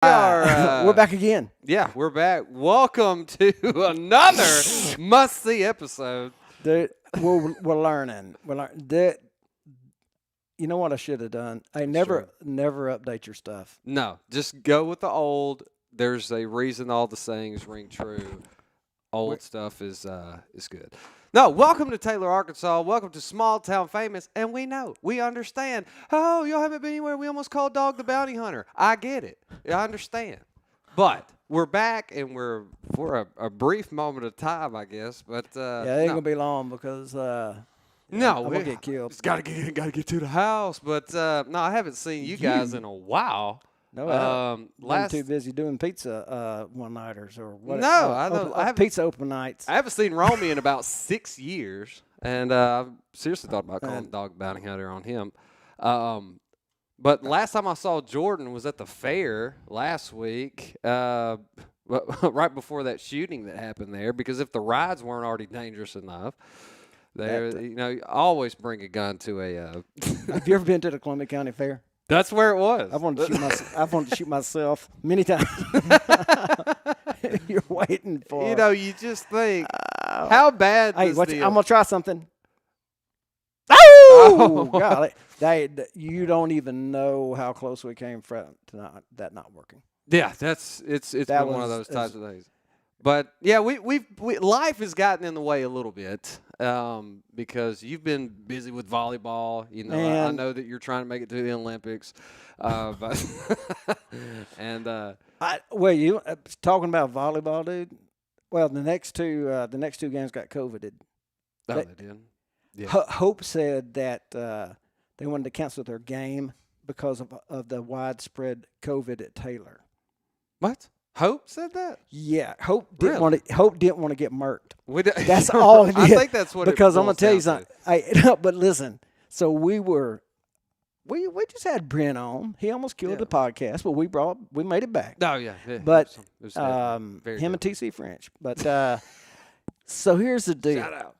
We're back again. Yeah, we're back. Welcome to another must-see episode. We're learning. You know what I should have done? I never update your stuff. No, just go with the old. There's a reason all the sayings ring true. Old stuff is good. No, welcome to Taylor, Arkansas. Welcome to Small Town Famous. And we understand. Oh, y'all haven't been anywhere. We almost called Dog the Bounty Hunter. I get it. I understand. But we're back, and we're for a brief moment of time, I guess. But it ain't gonna be long because I'm gonna get killed. It's gotta get to the house. But no, I haven't seen you guys in a while. No, I'm too busy doing pizza one-nighters or what? No, I have pizza open nights. I haven't seen Romy in about 6 years, and I've seriously thought about calling Dog Bounty Hunter on him. But last time I saw Jordan was at the fair last week, right before that shooting that happened there. Because if the rides weren't already dangerous enough, you always bring a gun to a. Have you ever been to the Columbia County Fair? That's where it was. I've wanted to shoot myself many times. You're waiting for. You just think, how bad? Hey, I'm gonna try something. Oh, golly! You don't even know how close we came from to that not working. Yeah, it's been one of those types of days. But yeah, we life has gotten in the way a little bit because you've been busy with volleyball. I know that you're trying to make it to the Olympics, but and you talking about volleyball, dude. Well, the next two games got COVIDed. Oh, they did. Yeah. Hope said that they wanted to cancel their game because of the widespread COVID at Taylor. What? Hope said that? Yeah, Hope didn't want to get murked. That's all it is. I think that's what. Because I'm gonna tell you something. But listen, so we just had Brent on. He almost killed the podcast, but we made it back. Oh yeah. But him and TC French. But so here's the deal. Shout out.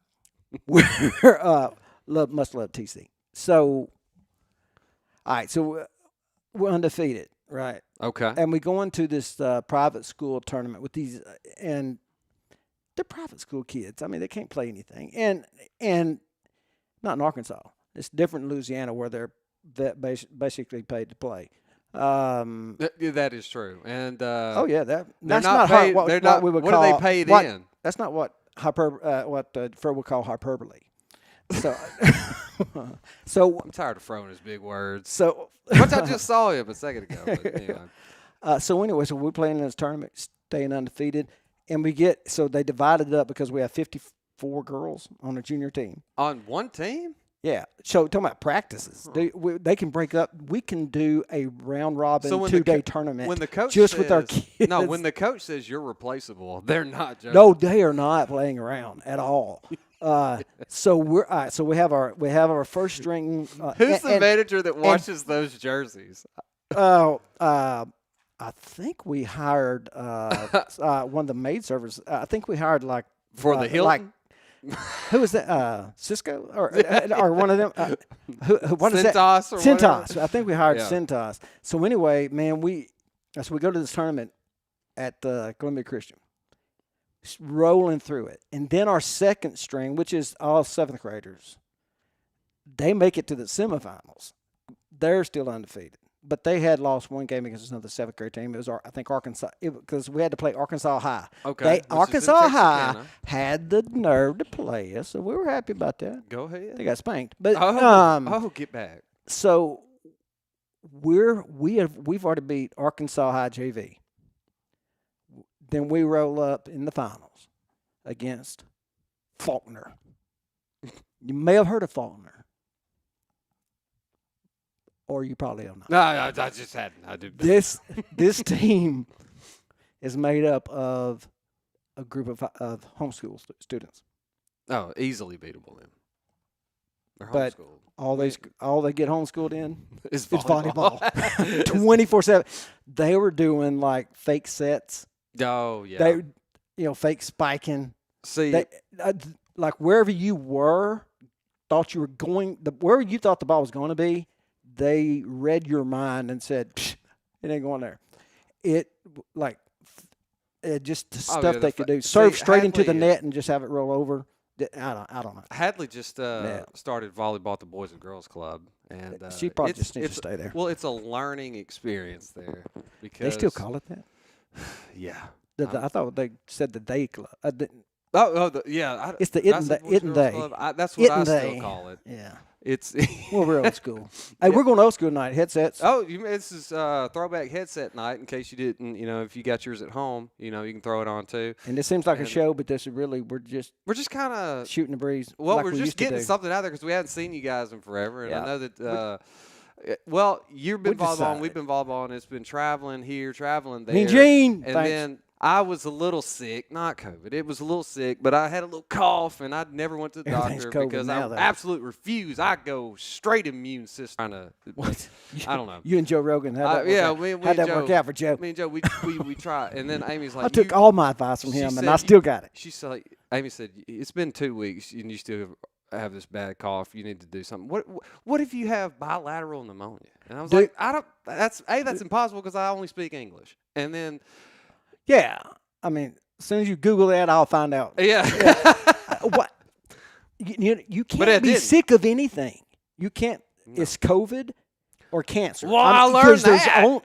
We're must love TC. So, all right. So we're undefeated, right? Okay. And we go into this private school tournament with these, and they're private school kids. I mean, they can't play anything, and not in Arkansas. It's different in Louisiana where they're basically paid to play. That is true. And that's not paid, what we would call. What are they paid in? That's not what Fur would call hyperbole. So I'm tired of throwing his big words. So which I just saw him a second ago. But anyway. So we're playing in this tournament, staying undefeated, and they divided it up because we have 54 girls on a junior team. On one team? Yeah. So talking about practices, they can break up. We can do a round robin 2-day tournament. When the coach with our kids. No, when the coach says you're replaceable, they're not. Joking. No, they are not playing around at all. So we have our first string. Who's the manager that washes those jerseys? I think we hired one of the maid servers. I think we hired for the Hilton. Who is that? Cisco or one of them? What is Centos that? Centos. I think we hired Centos. So anyway, man, we go to this tournament at Columbia Christian, rolling through it, and then our second string, which is all seventh graders, they make it to the semifinals. They're still undefeated, but they had lost one game against another seventh grade team. It was I think Arkansas, because we had to play Arkansas High. Okay, Arkansas High had the nerve to play us, so we were happy about that. Go ahead. They got spanked, but get back. So we've already beat Arkansas High JV. Then we roll up in the finals against Faulkner. You may have heard of Faulkner. Or you probably don't know. No, I just hadn't. I did. This team is made up of a group of homeschool students. Oh, easily beatable then. They're but homeschooled. all they get homeschooled in is volleyball. 24/7. They were doing fake sets. Oh yeah. They fake spiking. See, wherever you were, thought you were going. Wherever you thought the ball was going to be, they read your mind and said, "It ain't going there." like just the Oh, stuff yeah, they could do. Serve straight into the Hadley net and just have it roll over. I don't know. Hadley just started volleyball at the Boys and Girls Club, and She probably just needs to stay there. Well, it's a learning experience there because They still call it that. yeah. I thought they said the day club. Yeah. It's the that's Itten Day. Club. That's what I Itten still Day. call it. Yeah. It's We're old school. Hey, we're going old school tonight. Headsets. Oh, this is throwback headset night. In case you didn't, if you got yours at home, you can throw it on too. And this seems like a show, but this is really we're just kind of shooting the breeze. Well, like we're just getting to something out there because we haven't seen you guys in forever, and Yeah. I know that. Well, you've been volleyballing, we've decided. been volleyballing. It's been traveling here, traveling there. Mean Gene, and thanks. then I was a little sick, not COVID. It was a little sick, but I had a little cough, and I never went to the Everything's doctor COVID because now, I though. absolutely refuse. I go straight immune system. Trying to, I don't know. You and Joe Rogan had that, Yeah, how'd that work out for Joe? Me and Joe, we try, and then Amy's like, I took all my advice from she him, said and I still got it. She said, Amy said, it's been 2 weeks, and you still have this bad cough. You need to do something. What if you have bilateral pneumonia? And I was like, I don't. That's impossible because I only speak English. And then, Yeah, I mean, as soon as you Google that, I'll find out. yeah. What? You can't be sick of anything. You can't. No. It's COVID or cancer. Well, I learned there's that.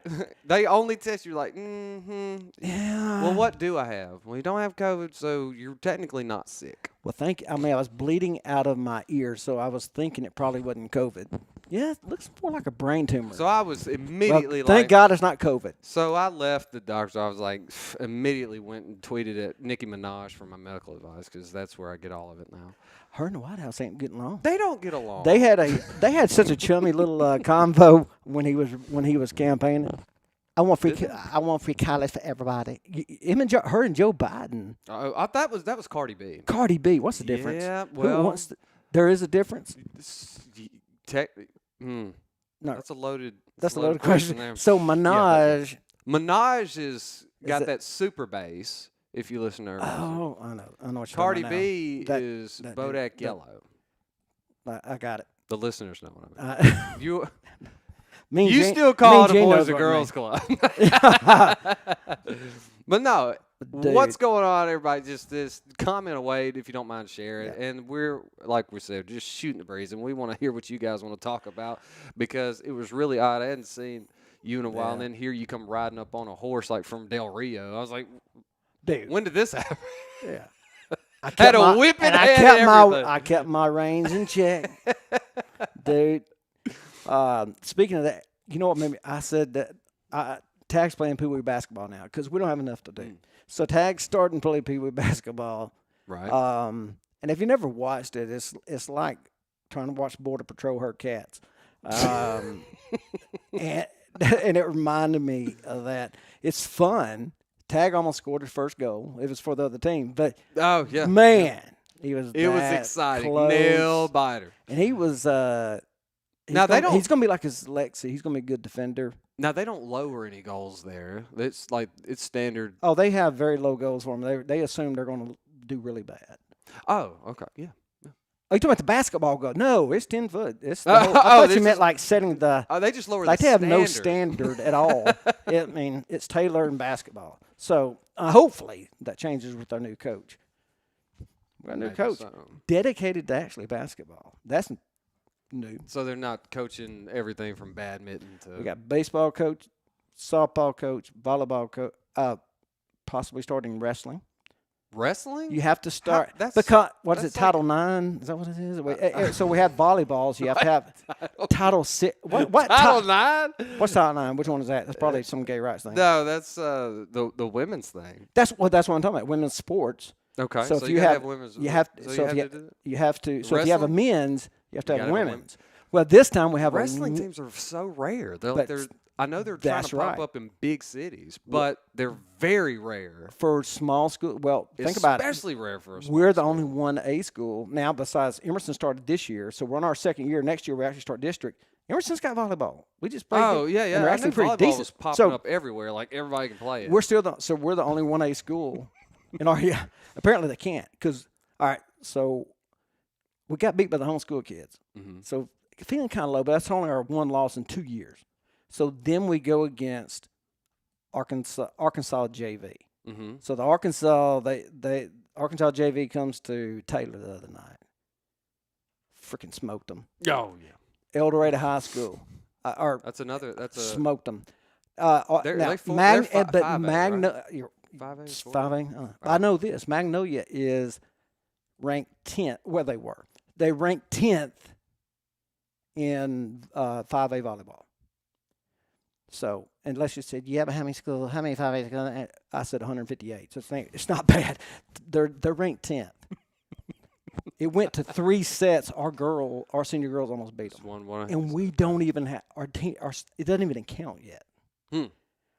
They only test you like, Yeah. Well, what do I have? Well, you don't have COVID, so you're technically not sick. Well, I was bleeding out of my ear, so I was thinking it probably wasn't COVID. Yeah, it looks more like a brain tumor. So I was immediately thank God it's not COVID. So I left the doctor's. I was like, immediately went and tweeted at Nicki Minaj for my medical advice because that's where I get all of it now. Her and the White House ain't getting along. They don't get along. They had such a chummy little convo when he was campaigning. I want free college for everybody. Her and Joe Biden. I thought that was Cardi B. Cardi B. What's the difference? Yeah, well, there is a difference. No, No, that's a loaded. that's a loaded question. There. So Minaj. Minaj is got that super bass. If you listen to her. Oh, I know what you're Cardi talking B about is that Bodak Yellow. I got it. The listeners know what I mean. You Jane, still call it a Jane Boys knows and what I Girls mean. Club. But no, Dude. what's going on, everybody? Just this comment away if you don't mind sharing. Yeah. And we're, like we said, just shooting the breeze. And we want to hear what you guys want to talk about because it was really odd. I hadn't seen you in a while. And then here you come riding up on a horse like from Del Rio. I was like, Dude. when did this happen? Yeah. I Had a whip in I hand kept and my everything. I kept my reins in check. Dude. Speaking of that, you know what made me? I said that Tag's playing Pee Wee basketball now because we don't have enough to do. So Tag's starting to play Pee Wee basketball. Right. And if you never watched it, it's like trying to watch Border Patrol herd cats. And it reminded me of that. It's fun. Tag almost scored his first goal. It was for the other team, but oh yeah, man, he was. It was that exciting. close. Nail biter. And he was. Now they don't. He's gonna be like his Lexi. He's gonna be a good defender. Now they don't lower any goals there. It's like it's standard. Oh, they have very low goals for them. They assume they're gonna do really bad. Oh, okay, yeah. Oh, you talking about the basketball goal? No, it's 10 foot. It's the Oh, whole, I thought this you meant is- like setting the. Oh, they just lower Like the they have standard. no standard at all. I mean, it's Taylor and basketball. So hopefully that changes with our new coach. We got a new Maybe coach so. dedicated to actually basketball. That's new. So they're not coaching everything from badminton to. We got baseball coach, softball coach, volleyball coach, possibly starting wrestling. wrestling. You have to start that's- because what is that's it? Title IX? Is that what it is? So we have volleyballs. You have to have Title VI. What Title IX? What's Title IX? Which one is that? That's probably some gay rights thing. No, that's the women's thing. That's what I'm talking about. Women's sports. Okay, So so if you you gotta have women's. you have so so if have you to do that? you have to so if you have a Wrestling? men's, you have to You have gotta a have women's. Well, this time we have Wrestling a teams are so rare. They're, But they're I know they're trying that's to pop right. up in big cities, but they're very rare. for small school. Well, think about it. Especially rare for us. We're the only 1A school now. Besides Emerson started this year, so we're on our second year. Next year we actually start district. Emerson's got volleyball. We just played. Oh yeah, yeah. And they're I actually knew pretty volleyball decent. was popping So up everywhere. Like everybody can play it. we're the only 1A school in our yeah. Apparently they can't because all right. So we got beat by the homeschool kids. Mm-hmm. So feeling kind of low, but that's only our one loss in 2 years. So then we go against Arkansas JV. Mm-hmm. So the Arkansas JV comes to Taylor the other night. Freaking smoked them. Oh yeah. El Dorado High School. That's a smoked them. they're 5A, You're 5A. 5A. I know this. Magnolia is ranked 10th. Well, they were. They ranked 10th in 5A volleyball. So, and let's just say, yeah, but how many 5A schools? I said 158. So it's not bad. They're ranked 10th. It went to 3 sets. Our senior girls almost beat them. And we don't even have our team. It doesn't even count yet.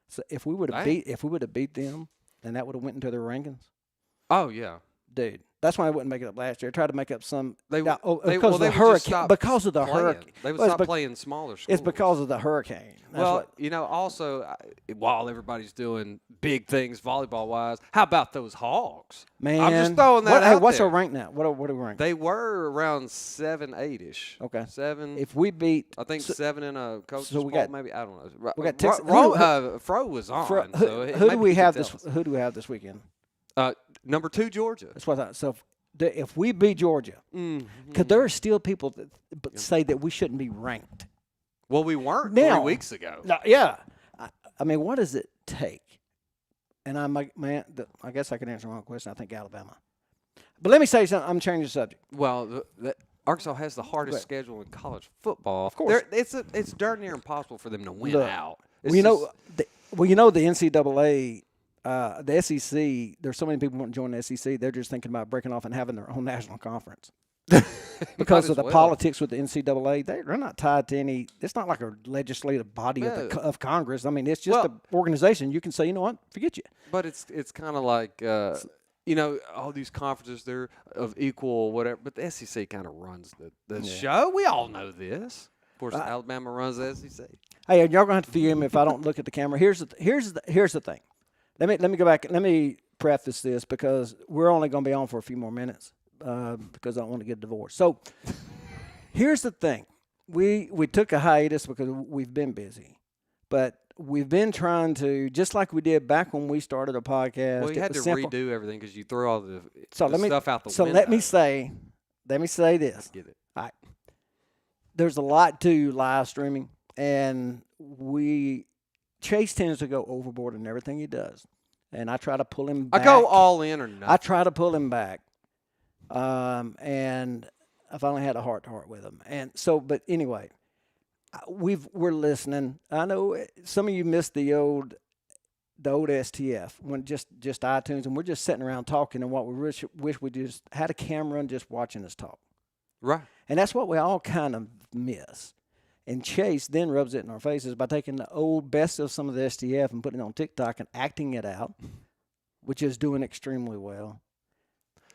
So if we would have beat them, then that would have went into their rankings. Oh yeah, dude. That's why I wouldn't make it up last year. I tried to make up some because of the hurricane. Because of the hurricane, they would stop playing smaller schools. It's because of the hurricane. Also, while everybody's doing big things volleyball wise, how about those Hogs? Man, I'm just throwing that out what's there. our rank now? What are we ranked? They were around 7, 8-ish. Okay, 7. If we beat, I think 7 in a coach's so we got, maybe. I don't know. We got Fro was on. Who do we have this weekend? Number 2 Georgia. That's what I thought. So if we beat Georgia, because there are still people that say that we shouldn't be ranked. Well, we weren't now, 3 weeks ago. Yeah. I mean, what does it take? And I guess I can answer my own question. I think Alabama. But let me say something. I'm changing the subject. Well, Arkansas has the hardest schedule in college football. Of course. It's darn near impossible for them to win out. The NCAA, the SEC, there's so many people want to join the SEC, they're just thinking about breaking off and having their own national conference. Because of the politics with the NCAA, they're not tied to any. It's not like a legislative body of Congress. I mean, it's just an organization. You can say, you know what, forget you. But it's kind of like all these conferences, they're of equal whatever. But the SEC kind of runs the show. We all know this. Of course, Alabama runs the SEC. Hey, y'all gonna have to forgive me if I don't look at the camera. Here's the thing. Let me go back. Let me preface this because we're only gonna be on for a few more minutes. Because I don't want to get divorced. So here's the thing. We took a hiatus because we've been busy. But we've been trying to, just like we did back when we started a podcast. Well, you had to redo everything because you threw all the stuff out the window. So let me say this. Let's get it. All right. There's a lot to live streaming, and Chase tends to go overboard in everything he does. And I try to pull him back. I go all in or nothing. I try to pull him back. And I finally had a heart-to-heart with him. And so, but anyway, we're listening. I know some of you missed the old STF when just iTunes, and we're just sitting around talking. And what we wish we just had a camera and just watching us talk. Right. And that's what we all kind of miss. And Chase then rubs it in our faces by taking the old best of some of the STF and putting it on TikTok and acting it out, which is doing extremely well.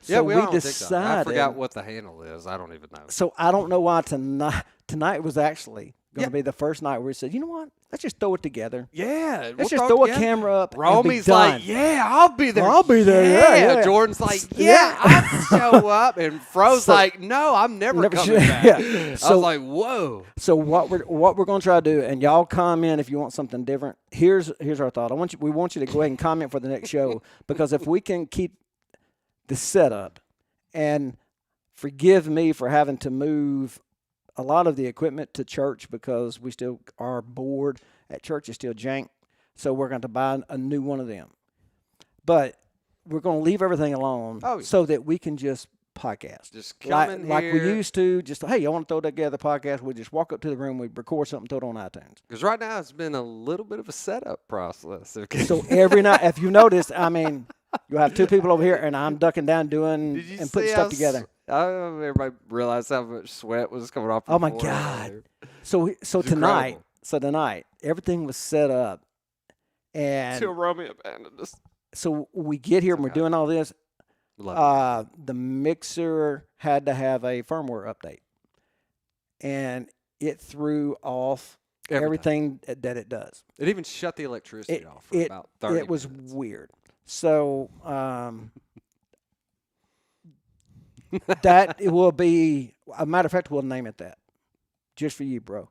Yeah, so we decided. I forgot what the handle is. I don't even know. So I don't know why tonight was actually going to be the first night where we said, you know what? Let's just throw it together. Yeah. Let's just throw a camera up. Romy's like, yeah, I'll be there. I'll be there. Yeah. Jordan's like, yeah, I'll show up. And Fro's like, no, I'm never coming back. Yeah. So, I was like, whoa. So what we're going to try to do, and y'all comment if you want something different. Here's our thought. We want you to go ahead and comment for the next show, because if we can keep the setup, and forgive me for having to move a lot of the equipment to church because we still our board at church is still jank, so we're going to buy a new one of them. But we're going to leave everything alone so that we can just podcast. Just come in like we used to. Just, hey, I want to throw together a podcast. We just walk up to the room, we record something, throw it on iTunes. Because right now it's been a little bit of a setup process. Okay? So every night, if you noticed, I mean, you'll have 2 people over here, and I'm ducking down doing and putting stuff together. I don't know if everybody realized how much sweat was coming off. Oh my God! So tonight, everything was set up, and until Romy abandoned us. So we get here and we're doing all this. The mixer had to have a firmware update, and it threw off everything that it does. It even shut the electricity off for about 30 minutes. It was weird. So that it will be, a matter of fact, we'll name it that. Just for you, bro.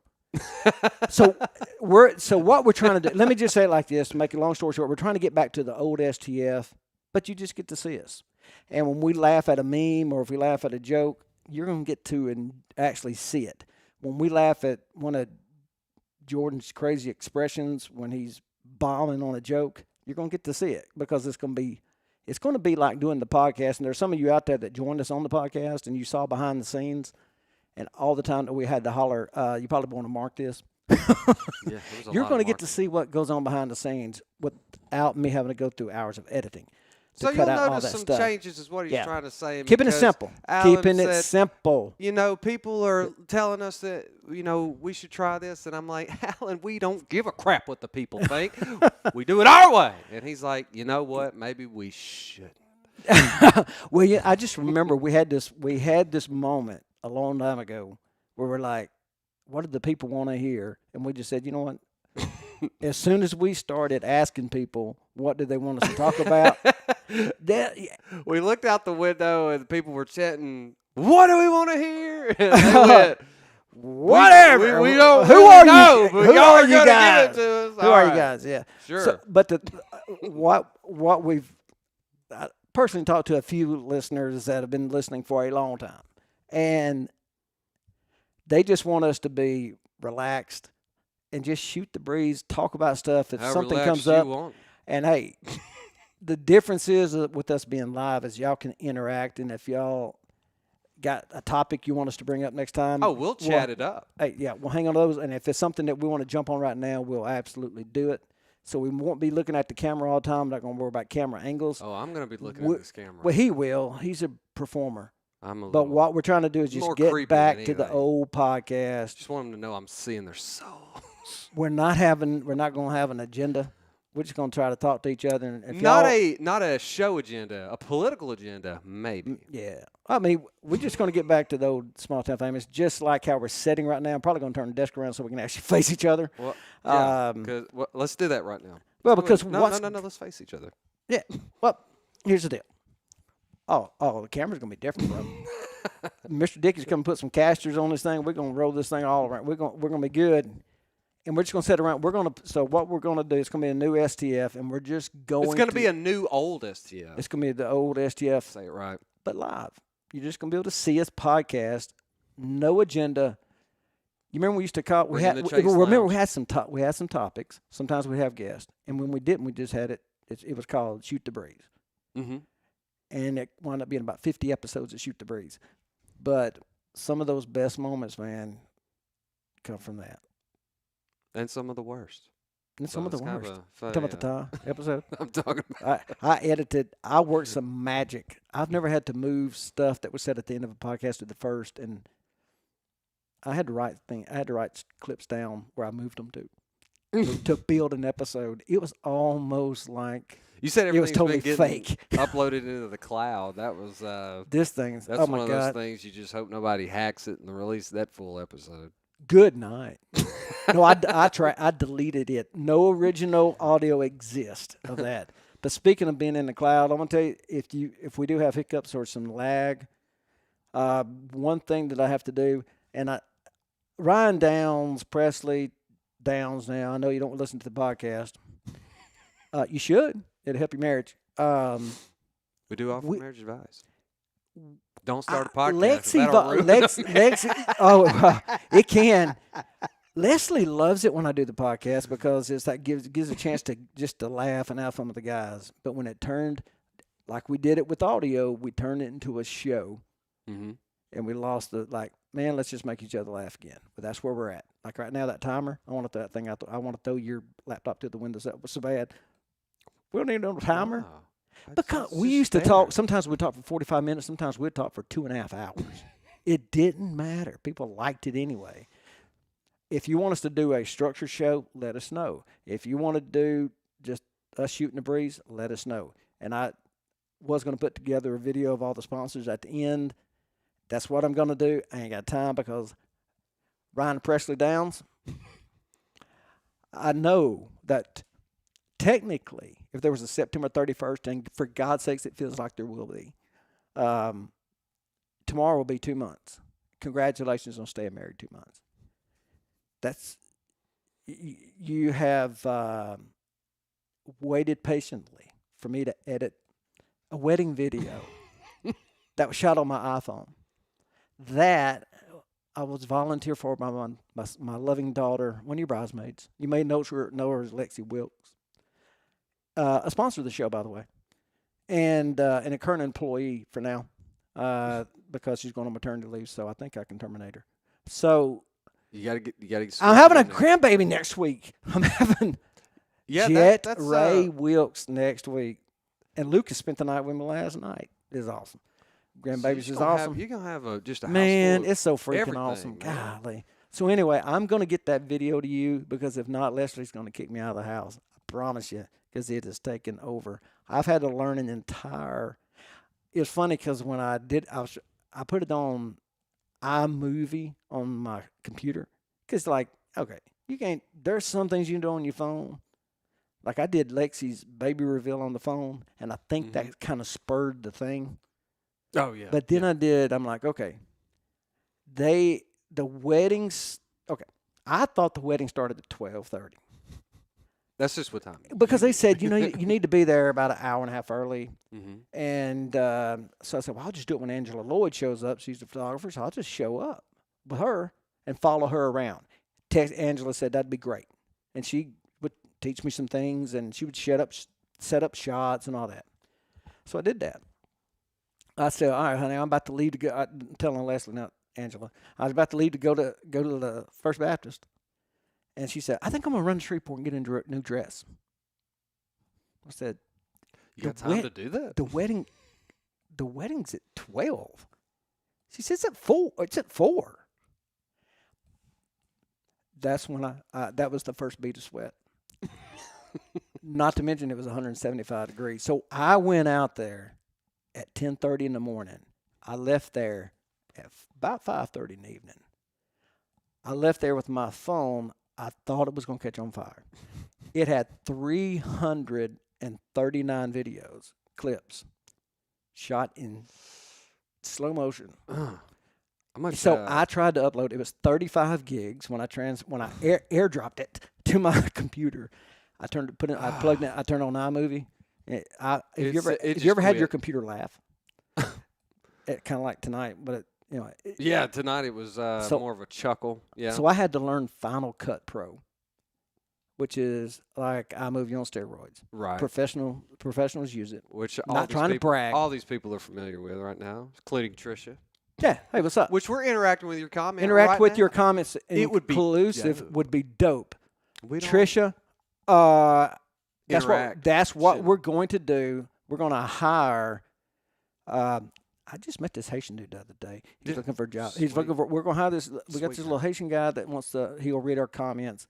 So what we're trying to do, let me just say it like this, to make a long story short, we're trying to get back to the old STF, but you just get to see us. And when we laugh at a meme or if we laugh at a joke, you're going to get to and actually see it. When we laugh at one of Jordan's crazy expressions when he's bombing on a joke, you're going to get to see it because it's going to be like doing the podcast. And there's some of you out there that joined us on the podcast and you saw behind the scenes. And all the time that we had to holler, you probably want to mark this. You're going to get to see what goes on behind the scenes without me having to go through hours of editing. So you'll notice some changes is what he's trying to say. Keeping it simple. Keeping it simple. People are telling us that, we should try this. And I'm like, Alan, we don't give a crap what the people think. We do it our way. And he's like, you know what? Maybe we shouldn't. Well, yeah, I just remember we had this moment a long time ago where we're like, what did the people want to hear? And we just said, you know what? As soon as we started asking people what did they want us to talk about, we looked out the window and people were chatting, what do we want to hear? And they went, whatever. We don't who are know, you? but Who y'all are you guys? Give it to us. Who are you guys? Yeah. Sure. So, but what we've I personally talked to a few listeners that have been listening for a long time, and they just want us to be relaxed and just shoot the breeze, talk about stuff. If something comes up, and hey, the difference is with us being live is y'all can interact, and if y'all got a topic you want us to bring up next time, we'll chat it up. Hey, yeah, we'll hang on to those, and if it's something that we want to jump on right now, we'll absolutely do it. So we won't be looking at the camera all the time. I'm not going to worry about camera angles. Oh, I'm going to be looking at this camera. Well, he will. He's a performer. But what we're trying to do is just get back to the old podcast. Just want them to know I'm seeing their souls. We're not going to have an agenda. We're just going to try to talk to each other. And if not a show agenda, a political agenda, maybe. Yeah. I mean, we're just going to get back to the old Small Town Famous, just like how we're sitting right now. I'm probably going to turn the desk around so we can actually face each other. Well, yeah, let's do that right now. Well, because no, let's face each other. Yeah. Well, here's the deal. Oh, the camera's going to be different, bro. Mr. Dickey's going to put some casters on this thing. We're going to roll this thing all around. We're going to be good. And we're just going to sit around. So what we're going to do, it's going to be a new STF, and we're just going It's going to be a new old STF. It's going to be the old STF. Say it right. But live. You're just going to be able to see us podcast. No agenda. You remember we used to call we had some topics. Sometimes we have guests. And when we didn't, we just had it. It was called Shoot the Breeze. Mm-hmm. And it wound up being about 50 episodes of Shoot the Breeze. But some of those best moments, man, come from that. And some of the worst. And some of the worst. Talking about the time episode? I'm talking about. I edited. I worked some magic. I've never had to move stuff that was said at the end of a podcast to the first. And I had to write clips down where I moved them to build an episode. It was almost like you said it was totally fake. Uploaded into the cloud. That was this thing. That's oh one my of God. those things you just hope nobody hacks it and release that full episode. Good night. No, I deleted it. No original audio exists of that. But speaking of being in the cloud, I'm gonna tell you if we do have hiccups or some lag, one thing that I have to do, and Ryan Presley Downs. Now I know you don't listen to the podcast. You should. It'll help your marriage. We do offer marriage advice. Don't start a podcast. It can. Leslie loves it when I do the podcast because it's that gives a chance to laugh and have fun with the guys. But when it turned, like we did it with audio, we turned it into a show, and we lost man, let's just make each other laugh again. But that's where we're at. Like right now, that timer, I want to throw that thing out. I want to throw your laptop to the windows. That was so bad. We don't need no timer. Wow. Because we used to talk, sometimes we'd talk for 45 minutes, sometimes we'd talk for 2.5 hours. It didn't matter. People liked it anyway. If you want us to do a structured show, let us know. If you want to do just us shooting the breeze, let us know. And I was going to put together a video of all the sponsors at the end. That's what I'm going to do. I ain't got time because Ryan Presley Downs, I know that technically, if there was a September 31st, and for God's sakes, it feels like there will be, tomorrow will be 2 months. Congratulations on staying married 2 months. that's you have waited patiently for me to edit a wedding video that was shot on my iPhone. That I was volunteer for by my loving daughter, one of your bridesmaids. You may know her as Lexi Wilkes, a sponsor of the show, by the way, and a current employee for now, because she's going on maternity leave. So I think I can terminate her. So you gotta get. I'm having a grandbaby next week. I'm having Jet that's Ray Wilkes next week, and Lucas spent the night with me last night. It's awesome. Grandbabies is awesome. You're gonna have just a man. It's so freaking awesome. Man. Golly. So anyway, I'm gonna get that video to you because if not, Leslie's gonna kick me out of the house. I promise you, because it has taken over. I've had to learn an entire. It was funny because when I put it on iMovie on my computer because okay, you can't. There's some things you can do on your phone. Like I did Lexi's baby reveal on the phone, and I think that kind of spurred the thing. Oh yeah. But then I'm like, okay. The weddings. Okay, I thought the wedding started at 12:30. That's just what time. Because they said, you need to be there about an hour and a half early. Mm-hmm. And so I said, well, I'll just do it when Angela Lloyd shows up. She's the photographer, so I'll just show up with her and follow her around. Angela said that'd be great. And she would teach me some things, and she would set up shots and all that. So I did that. I said, all right, honey, I'm about to leave to go. I'm telling Leslie, not Angela. I was about to leave to go to the First Baptist. And she said, I think I'm going to run to Shreveport and get a new dress. I said, you got time to do that? The wedding's at 12. She says it's at 4. It's at 4. That's when that was the first bead of sweat. Not to mention it was 175 degrees. So I went out there at 10:30 in the morning. I left there at about 5:30 in the evening. I left there with my phone. I thought it was going to catch on fire. It had 339 clips, shot in slow motion. So I tried to upload. It was 35 gigs when I airdropped it to my computer. I plugged it. I turned on iMovie. Have you ever had your computer laugh? Kind of like tonight, but tonight it was more of a chuckle. Yeah. So I had to learn Final Cut Pro, which is like iMovie on steroids. Right. Professionals use it. Which not trying to brag. All these people are familiar with right now, including Trisha. Yeah. Hey, what's up? Which we're interacting with your comments. Your comments. It would be inclusive. Would be dope. Trisha. That's what we're going to do. We're going to hire. I just met this Haitian dude the other day. He's looking for a job. We're going to hire this. We got this little Haitian guy that he'll read our comments.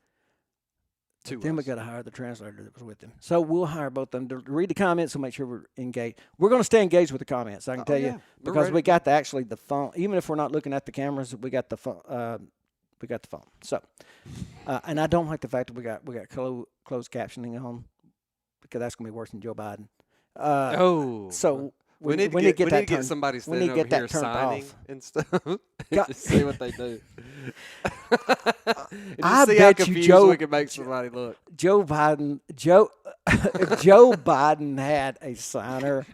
Then we got to hire the translator that was with him. So we'll hire both of them to read the comments and make sure we're engaged. We're going to stay engaged with the comments. I can tell you because we got the phone. Even if we're not looking at the cameras, we got the phone. So, and I don't like the fact that we got closed captioning on because that's going to be worse than Joe Biden. So. We need to get somebody standing over here signing and stuff. Just see what they do. I see bet how you Joe we can make somebody look. If Joe Biden had a signer,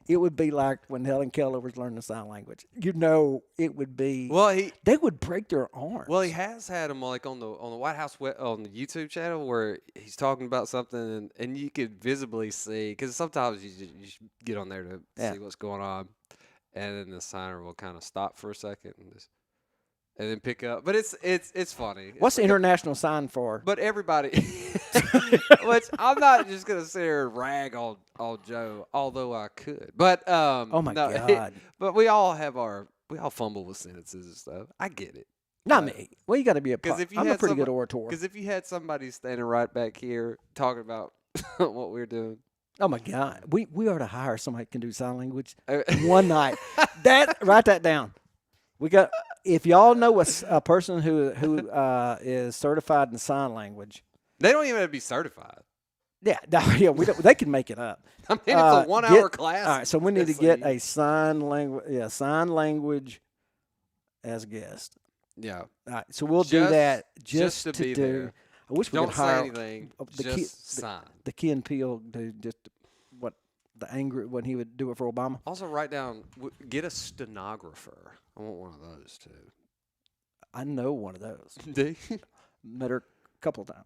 it would be like when Helen Keller was learning sign language. It would be. Well, they would break their arms. Well, he has had them like on the White House on the YouTube channel where he's talking about something and you could visibly see because sometimes you get on there to see what's going on, and then the signer will kind of stop for a second and then pick up. But it's funny. What's the international sign for? But everybody, which I'm not just gonna sit here and rag on Joe, although I could. But oh my God! But we all fumble with sentences and stuff. I get it. Not me. Well, you got to be I'm a pretty good orator. Because if you had somebody standing right back here talking about what we're doing. Oh my God! We ought to hire somebody who can do sign language one night. Write that down. We got. If y'all know a person who is certified in sign language, they don't even have to be certified. Yeah, they can make it up. I mean, it's a 1 hour class. All right, so we need to get a sign language as a guest. Yeah. All right, so we'll do that just to to be do. there. I wish we Don't could say hire anything. the Just sign. the Key and Peele dude, just what the angry when he would do it for Obama. Also, write down. Get a stenographer. I want one of those too. I know one of those. Do you? Met her a couple of times.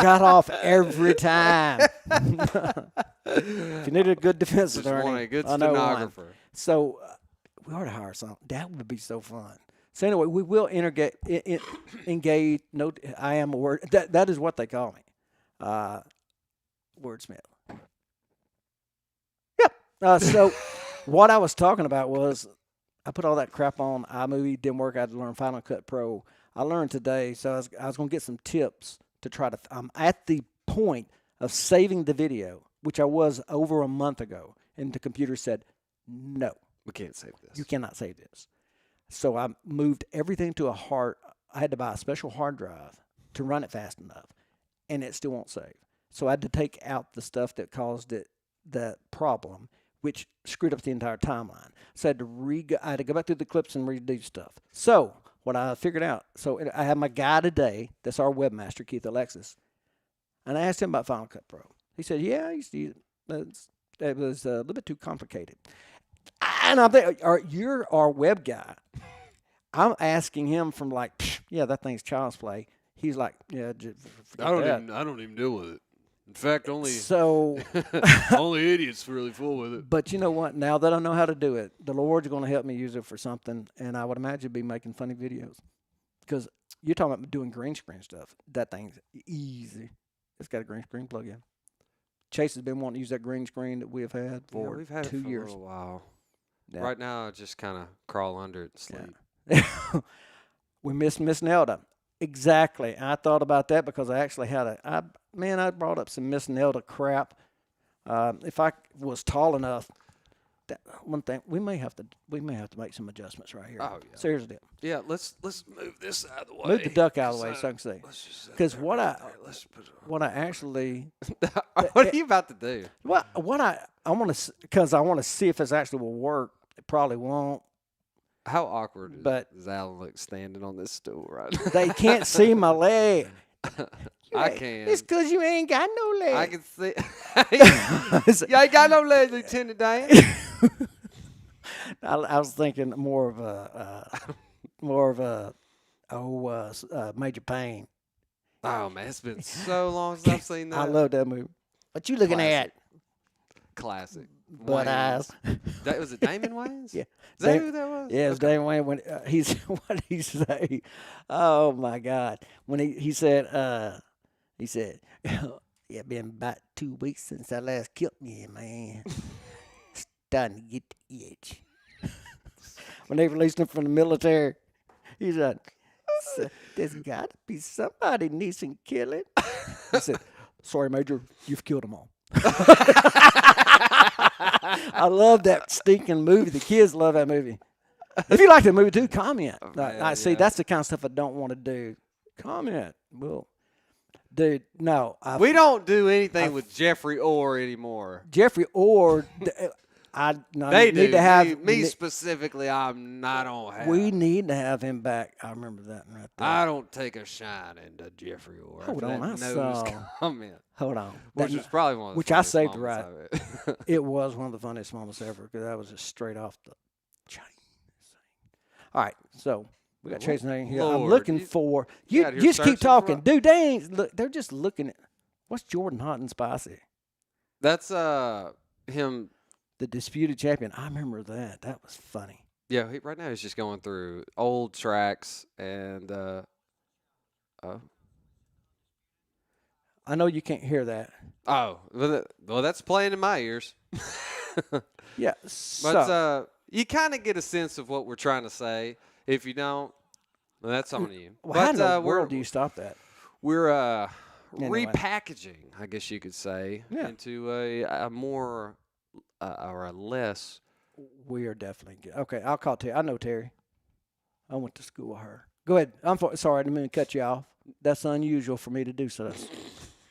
Got off every time. If you need a good defense Just attorney, want a good I know one. stenographer. So we ought to hire some. That would be so fun. So anyway, we will engage. No, I am a word. That is what they call me. Wordsmith. Yep. So what I was talking about was I put all that crap on iMovie. Didn't work. I had to learn Final Cut Pro. I learned today, so I was going to get some tips to try to. I'm at the point of saving the video, which I was over a month ago, and the computer said, "No, We can't save this. you cannot save this." So I moved everything to a hard. I had to buy a special hard drive to run it fast enough, and it still won't save. So I had to take out the stuff that caused it the problem, which screwed up the entire timeline. So I had to go back through the clips and redo stuff. So what I figured out, so I have my guy today. That's our webmaster, Keith Alexis, and I asked him about Final Cut Pro. He said, "Yeah, I used to use it. It was a little bit too complicated." And I'm thinking, you're our web guy. I'm asking him from like, yeah, that thing's child's play. He's like, yeah, I don't even deal with it. In fact, only so only idiots really fool with it. But you know what? Now that I know how to do it, the Lord's going to help me use it for something, and I would imagine be making funny videos. Because you're talking about doing green screen stuff. That thing's easy. It's got a green screen plug-in. Chase has been wanting to use that green screen that we have had for we've had 2 it for years. a little while. Yeah. Right now, I just kind of crawl under it and sleep. Yeah. We miss Miss Nelda. Exactly. I thought about that because I actually had I brought up some Miss Nelda crap. If I was tall enough, one thing we may have to make some adjustments right here. Oh, yeah. Seriously. Yeah, let's move this out of the way. Move the duck out of the way so I can see. Because what I actually what are you about to do? what I want to because I want to see if this actually will work. It probably won't. How awkward But is Alan look standing on this stool right now? They can't see my leg. I can. It's because you ain't got no leg. I can see. You ain't got no legs, Lieutenant Dan. I was thinking more of a Major Payne. Oh man, it's been so long since I've seen that. I love that movie. What you looking Classic. at? Classic. Butt eyes. That was it. Damon Wayans. Yeah. Is that who that was? Yeah, it's Damon Wayne. When he's what did he say? Oh my God! When he said, "Yeah, been about 2 weeks since I last killed me, man. Starting to get the itch." When they released him from the military, he's like, "There's got to be somebody needs some killing." He said, "Sorry, Major, you've killed them all." I love that stinking movie. The kids love that movie. If you like that movie too, comment. I see. That's the kind of stuff I don't want to do. Comment. Well, dude, no. We don't do anything with Jeffrey Orr anymore. Jeffrey Orr. They need do. to have me specifically. I'm not on. Have. We need to have him back. I remember that right there. I don't take a shine into Jeffrey Orr. Hold on, I saw. Comment. Hold on. Which was probably one of the which I funniest saved moments right. of it. It was one of the funniest moments ever because that was just straight off the chain. All right, so we got Chase Name here. I'm Lord, looking for you. out here Just keep searching talking, for- dude. They ain't look. They're just looking at what's Jordan Hot and Spicy, That's him. the disputed champion. I remember that. That was funny. Yeah, right now he's just going through old tracks and. I know you can't hear that. Oh, well, that's playing in my ears. Yeah, But you kind of get a sense of what we're trying to say. If you don't, well, that's on you. well, how in the we're world do you stop that? we're Anyway. repackaging, I guess you could say, Yeah. into a more or a less. We are definitely good. Okay, I'll call Terry. I know Terry. I went to school with her. Go ahead. Sorry, I didn't mean to cut you off. That's unusual for me to do so.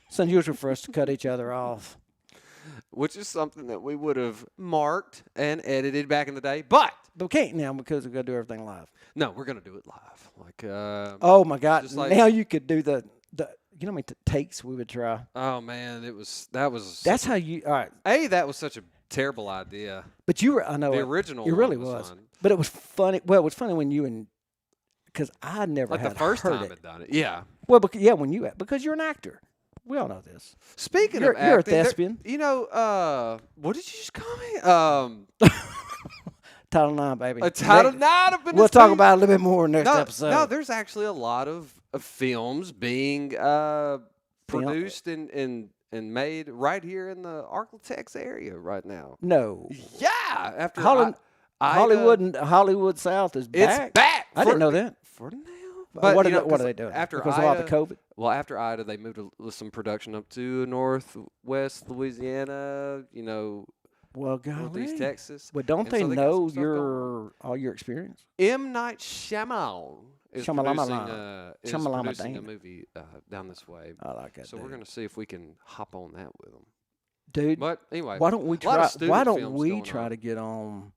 It's unusual for us to cut each other off. which is something that we would have marked and edited back in the day. But we can't now because we've got to do everything live. no, we're going to do it live. Like, oh, my God. just like- now you could do the you know how many takes we would try? oh, man, that was. That's how you, all right. That was such a terrible idea. But you were, I know. The it original It really one was. fun. But it was funny. Well, it was funny when you and, because I never Like had the first heard time it. I'd done it. Yeah. Well, when you, because you're an actor. We all know this. Speaking You're of a acting, thespian. you know, what did you just call me? Title IX, baby. A Title IX up in We'll this talk thing? about it a little bit more next episode. No, there's actually a lot of films being produced and made right here in the Arklatex area right now. No. Yeah, after Hollywood South is back. it's back. I didn't know that. For now. What you know, are they doing? After because of all the Ida- COVID. Well, after Ida, they moved some production up to northwest Louisiana. You know, Well, northeast golly. Texas. But don't And they so got know some stuff going all your experience? M. Night Shyamalan is Shyamalama producing a Dan. movie down this way. I like that. So we're going to see if we can hop on that with them. Dude, But anyway, why don't we a lot of try? student Why don't films we going try on. to get on?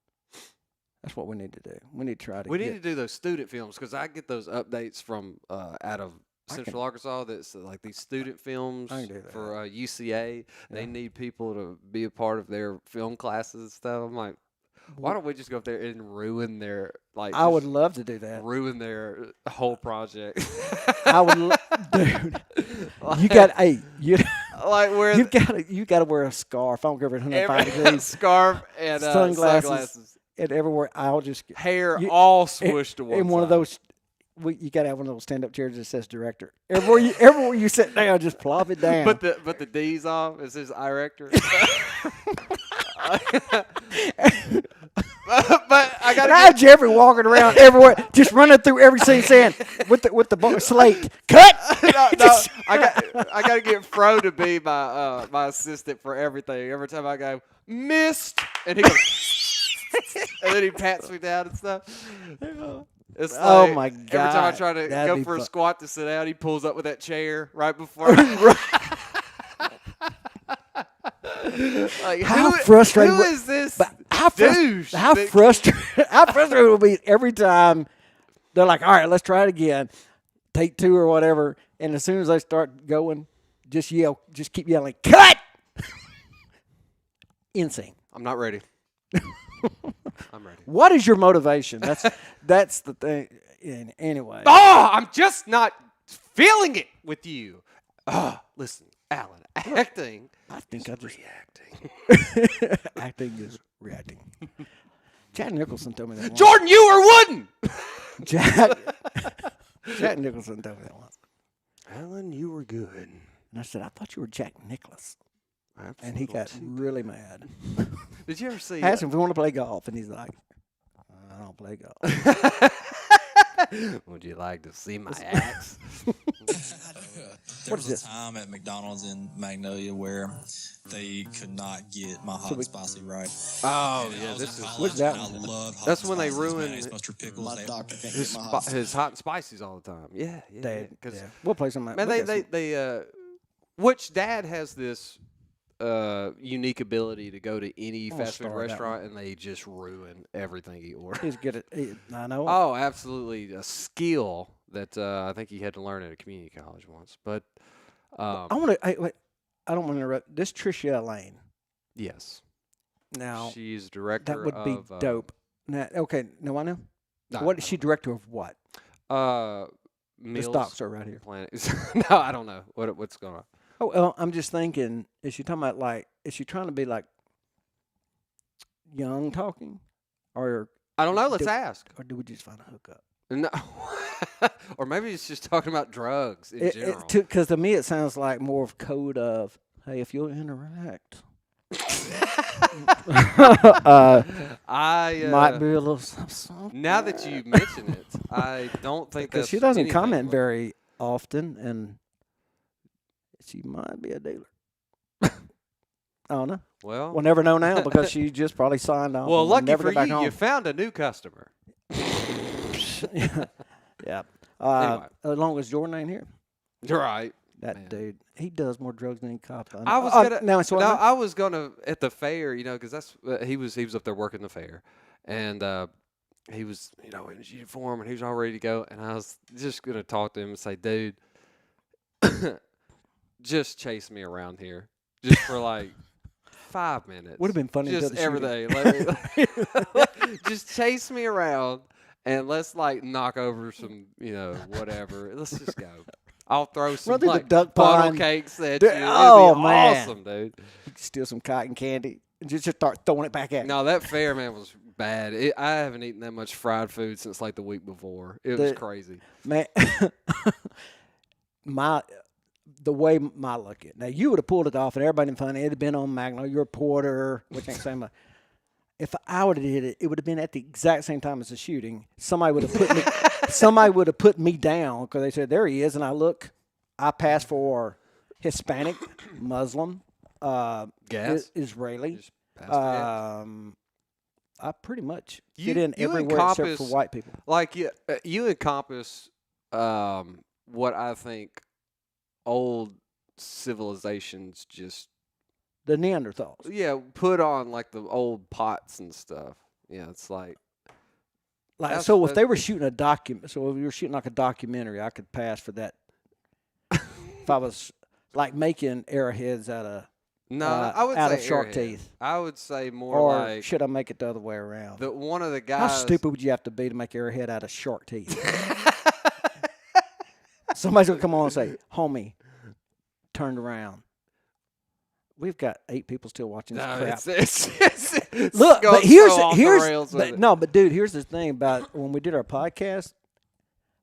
That's what we need to do. We need to try to. We need to do those student films because I get those updates from out of I Central can- Arkansas. That's like these student films I can do that. for UCA. They Yeah. need people to be a part of their film classes and stuff. I'm like, why don't we just go up there and ruin their like? I would just love to do that. ruin their whole project. I would, dude. You got you. like where You got to wear a scarf. I don't care if it's 105 every degrees. scarf and sunglasses, And everywhere, I'll just hair You- all swished to one in one of side. those. You got to have one of those stand-up chairs that says director. Everywhere you sit down, just plop it down. But the D's off. It says director. but I got and I had Jeffrey walking around everywhere, just running through every scene, saying with the slate, cut. no, I got to get Fro to be my my assistant for everything. Every time I go missed, and he goes, and then he pats me down and stuff. It's Oh, like, my Every time I God. try to That'd go be for a fun. squat to sit down, he pulls up with that chair right before. Like, How who- frustrating Who would- is this But douche? how that- frustrated it will be every time they're like, all right, let's try it again, take two or whatever, and as soon as they start going, just keep yelling, cut. Insane. I'm not ready. I'm ready. What is your motivation? That's the thing. Anyway, Oh, I'm just not feeling it with you. Listen, Alan, acting. I think I just reacting. acting is reacting. Jack Nicholson told me that. Once. Jordan, you are wooden. Jack Nicholson told me that once, Alan, you were good. and I said, I thought you were Jack Nicholas, Absolutely. and he got really mad. Did you ever see? I asked him if we want to play golf, and he's like, I don't play golf. Would you like to see my axe? There was a time at McDonald's in Magnolia where they could not get my hot and spicy right. Oh And yeah, I was this in is college, what's that and I one? love hot That's and when they spicy, ruin mayonnaise, mustard, pickles. My They- doctor can't his, get my hot his hot and spices all the time. Yeah, yeah. Because Yeah. We'll play some. man, we'll get some- they which dad has this unique ability to go to any I'm fast food gonna start that restaurant and they just ruin everything he orders. He's good at. I know. Oh, absolutely, a skill that I think he had to learn at a community college once. But I want to. I don't want to interrupt. This Tricia Lane. yes, Now she's director. that would be of, dope. Now, okay. No, I know. No, What I is she don't director of? What? know. The Meals stocks are right here. Planet. No, I don't know what's going on. Oh, well, I'm just thinking. Is she talking about like? Is she trying to be like young talking, or I don't know. Let's Do- ask. do we just find a hookup? No. Or maybe it's just talking about drugs in general. Because to me it sounds like more of code of hey, if you'll interact, I might be a little something. now that you mention it, I don't think Because that's she doesn't anything comment like- very often, and she might be a dealer. I don't know. Well, We'll never know now because she just probably signed off. well, and lucky never for get back you, home. you found a new customer. Yeah. Anyway. As long as Jordan ain't here. You're right. That dude, he does more drugs than any cop. I was gonna at the fair, because that's he was up there working the fair, and he was in his uniform and he was all ready to go, and I was just gonna talk to him and say, dude, just chase me around here, just for like 5 minutes. Would have been funny. Just every day, just chase me around and let's like knock over some, whatever. Let's just go. I'll throw some like funnel cakes at you. Oh, man. Awesome, dude. You can steal some cotton candy and just start throwing it back at you. No, that fair, man, was bad. I haven't eaten that much fried food since like the week before. It was crazy. Man, the way my luck is. Now, you would have pulled it off and everybody funny. It would have been on Magnolia. You're a reporter, which ain't saying much. If I would have did it, it would have been at the exact same time as the shooting. Somebody would have put me down because they said, there he is. And I passed for Hispanic, Muslim, Israeli. I pretty much get in everywhere except for white people. Like you encompass what I think old civilizations just. The Neanderthals. Yeah, put on like the old pots and stuff. Yeah, it's like so if they were shooting a document, so if we were shooting like a documentary, I could pass for that. If I was like making arrowheads out of shark teeth. I would say more or like. Should I make it the other way around? One of the guys. How stupid would you have to be to make arrowhead out of shark teeth? Somebody's gonna come on and say, "Homie, turned around." We've got 8 people still watching this crap. Look, but but dude, here's the thing about when we did our podcast,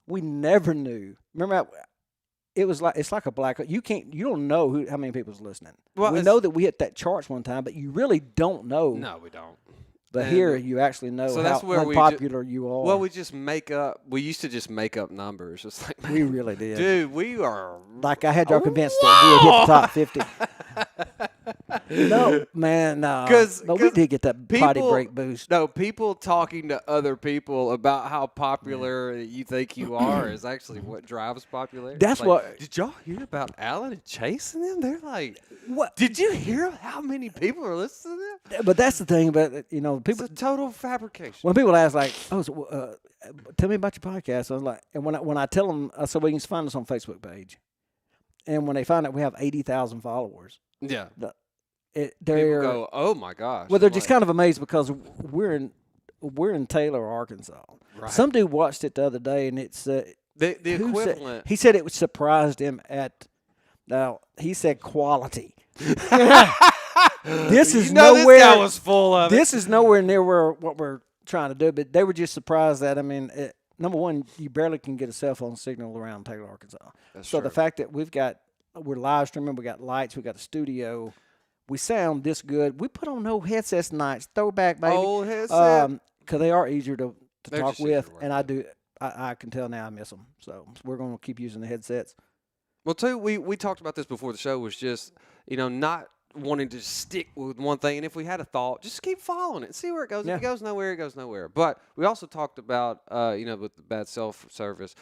we never knew. Remember, it's like a black. You don't know how many people's listening. Well, we know that we hit that charts one time, but you really don't know. No, we don't. But here you actually know how unpopular you are. Well, we just make up. We used to just make up numbers. It's like, man, we really did, dude. We are like I had y'all convinced that we would hit the top 50. No, man, we did get that body break boost. No, people talking to other people about how popular you think you are is actually what drives popularity. That's like, what. Did y'all hear about Alan and Chase and them? They're like, what? Did you hear how many people are listening to them? But that's the thing about people. It's a total fabrication. When people ask like, "Oh, so, tell me about your podcast," I was like, and when I tell them, so we can find us on Facebook page, and when they find out we have 80,000 followers, yeah. They're people go, oh my gosh! Well, they're just kind of amazed because we're in Taylor, Arkansas. Right. Some dude watched it the other day, and it's the equivalent. He said it surprised him at. Now he said quality. This is nowhere. This guy was full of this is nowhere near what we're trying to do. But they were just surprised that number one, you barely can get a cell phone signal around Taylor, Arkansas. That's so true. The fact that we're live streaming, we got lights, we got a studio. We sound this good. We put on no headsets nights. Throwback, baby. Old headset. Because they are easier to talk with. And with. I can tell now I miss them. So we're going to keep using the headsets. Well, too, we talked about this before the show, was just, not wanting to stick with one thing. And if we had a thought, just keep following it. See where it goes. Yeah. If it goes nowhere, it goes nowhere. But we also talked about, with the bad cell service.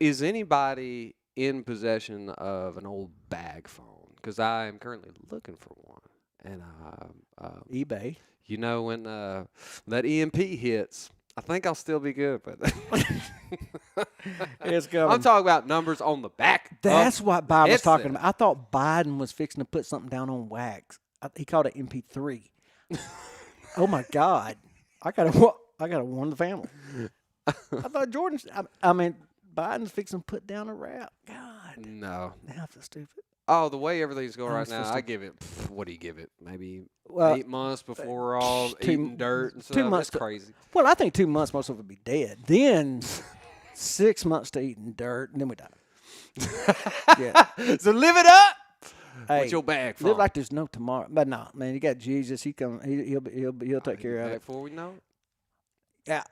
Is anybody in possession of an old bag phone? Because I am currently looking for one. And eBay. When that EMP hits, I think I'll still be good. But it's coming. I'm talking about numbers on the back. That's what Biden was talking about. I thought Biden was fixing to put something down on wax. He called it MP3. Oh my God! I gotta warn the family. I thought Biden's fixing to put down a rap. God. No. Now I feel stupid. Oh, the way everything's going right now, I give it. What do you give it? Maybe 8 months before we're all eating dirt and stuff. 2 months. That's crazy. Well, I think 2 months, most of it would be dead. Then 6 months to eating dirt, and then we die. Yeah. So live it up. Hey, with your bag phone. Live like there's no tomorrow. But no, man, you got Jesus. He'll take care of it before we know Yeah,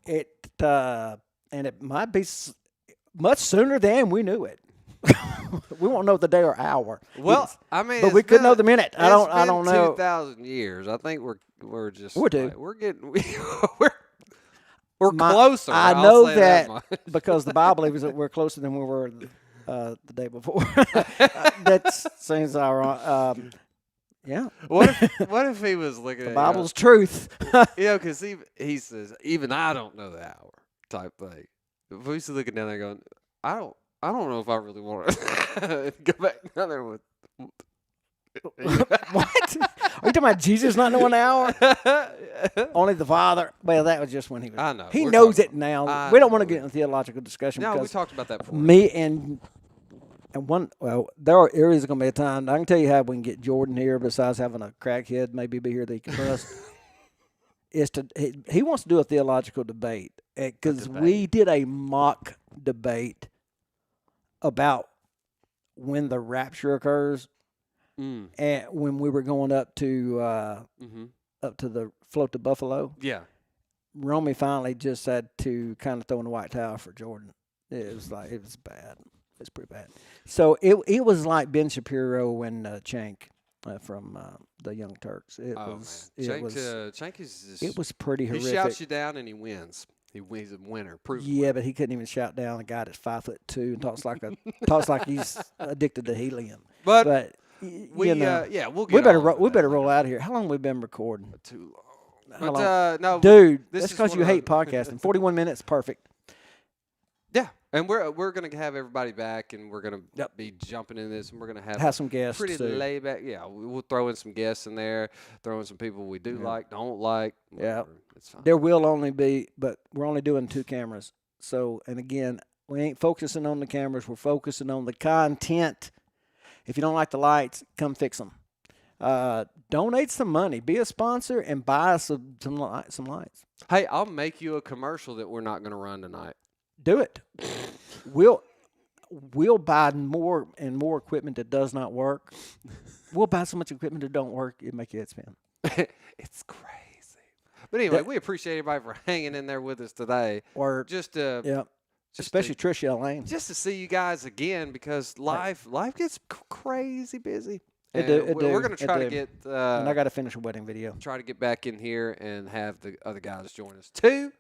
it. and it might be much sooner than we knew it. We won't know the day or hour. Well, but we could know the minute. I don't know. 2,000 years. I think we're just. We're due. We're getting. We're closer. I know that because the Bible believes that we're closer than we were the day before. That seems ironic. Yeah. What if he was looking The at Bible's truth. because he says even I don't know the hour type thing. If he's looking down there going, I don't know if I really want to go back down there with. What? Are you talking about Jesus not knowing the hour? Only the Father. Well, that was just when he was. I know. He We're knows talking it now. I We don't want know. to get in a theological discussion No, we because talked about that before. me and one. Well, there is going to be a time. I can tell you how we can get Jordan here. Besides having a crackhead, maybe be here that he can bust. Is to he wants to do a theological debate because we did a mock debate about when the rapture occurs. And when we were going up to the float to Buffalo, Yeah. Romy finally just had to kind of throw in the white towel for Jordan. It was bad. It was pretty bad. So it was like Ben Shapiro and Cenk from the Young Turks. Cenk is just, it was pretty horrific. He shouts you down and he wins. He's a winner. But he couldn't even shout down a guy that's 5'2" and talks like he's addicted to helium. But we'll get we better roll out of here. How long have we been recording? Too long. No, dude, that's because you hate podcasting. 41 minutes, perfect. Yeah, and we're gonna have everybody back, and we're gonna be jumping in this, and we're gonna have some guests. Pretty too. laid back. Yeah, we'll throw in some guests in there, throw in some people we do like, don't like. Whatever. Yeah, it's fine. There will only be, but we're only doing 2 cameras. So, and again, we ain't focusing on the cameras. We're focusing on the content. If you don't like the lights, come fix them. Donate some money. Be a sponsor and buy us some lights. Hey, I'll make you a commercial that we're not going to run tonight. Do it. We'll buy more and more equipment that does not work. We'll buy so much equipment that don't work, it'll make your head spin. It's crazy. But anyway, we appreciate everybody for hanging in there with us today. Or just especially Tricia Elaine. Just to see you guys again because life gets crazy busy. We're going to try to get. And I got to finish a wedding video. Try to get back in here and have the other guys join us too.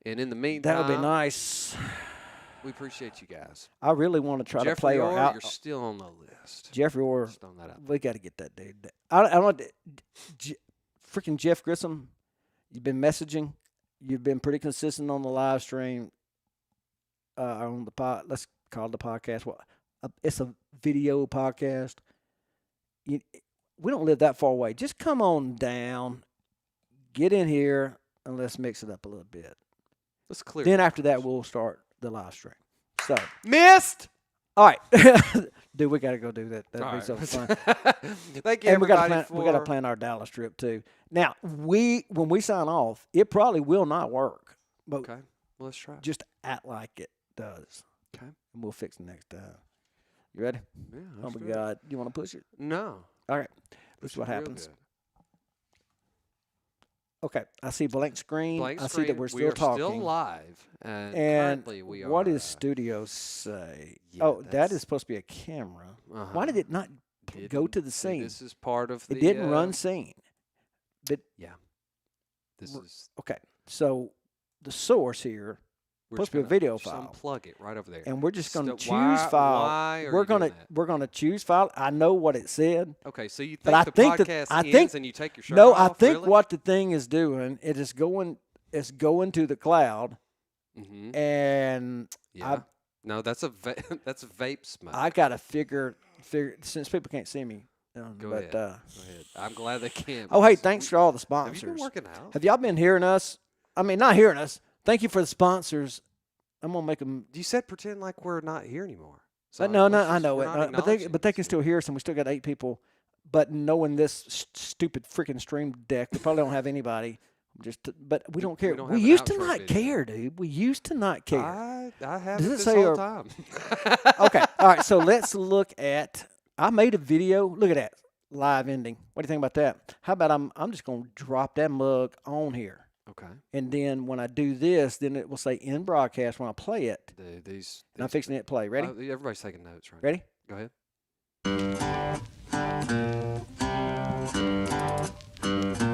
And in the meantime, that would be nice. We appreciate you guys. I really want to try to play Orr, our. You're still on the list. Jeffrey Orr. Just on that out. We got to get that dude. I don't. Freaking Jeff Grissom. You've been messaging. You've been pretty consistent on the live stream. On the pod, let's call it the podcast. Well, it's a video podcast. We don't live that far away. Just come on down, get in here, and let's mix it up a little bit. Let's clear. Then after that, we'll start the live stream. So missed. All right, dude, we got to go do that. That'd be so fun. Thank you, and we everybody. We got to plan our Dallas trip too. Now, when we sign off, it probably will not work. But okay, well, let's try. Just act like it does. Okay, and we'll fix it next time. You ready? Yeah. Oh my God, you want to push it? No. All right. This is what happens. Okay, I see blank screen. I see that we're still talking. Still live, and currently we are. What does studio say? Yeah, that is supposed to be a camera. Why did it not go to the scene? This is part of the. It didn't run scene. Yeah. This is okay. So the source here. Supposed to be a video file. Unplug it right over there. And we're just going to choose file. We're going to choose file. I know what it said. Okay, so you think the podcast ends and you take your shirt off? No, I think what the thing is doing, it is going to the cloud. Mm-hmm. And no, that's a vape smoke. I got to figure since people can't see me. Go ahead. I'm glad they can't. Oh, hey, thanks for all the sponsors. Have you been working out? Have y'all been hearing us? I mean, not hearing us. Thank you for the sponsors. I'm gonna make them. You said pretend like we're not here anymore. So no, I know it. But they can still hear us, and we still got 8 people. But knowing this stupid freaking stream deck, we probably don't have anybody. But we don't care. We used to not care, dude. We used to not care. I have Does this say whole time. Okay, all right. So let's look at. I made a video. Look at that live ending. What do you think about that? How about I'm just gonna drop that mug on here. Okay. And then when I do this, then it will say in broadcast when I play it. Dude, these and I'm fixing it play. Ready? Everybody's taking notes, right? Ready? Go ahead.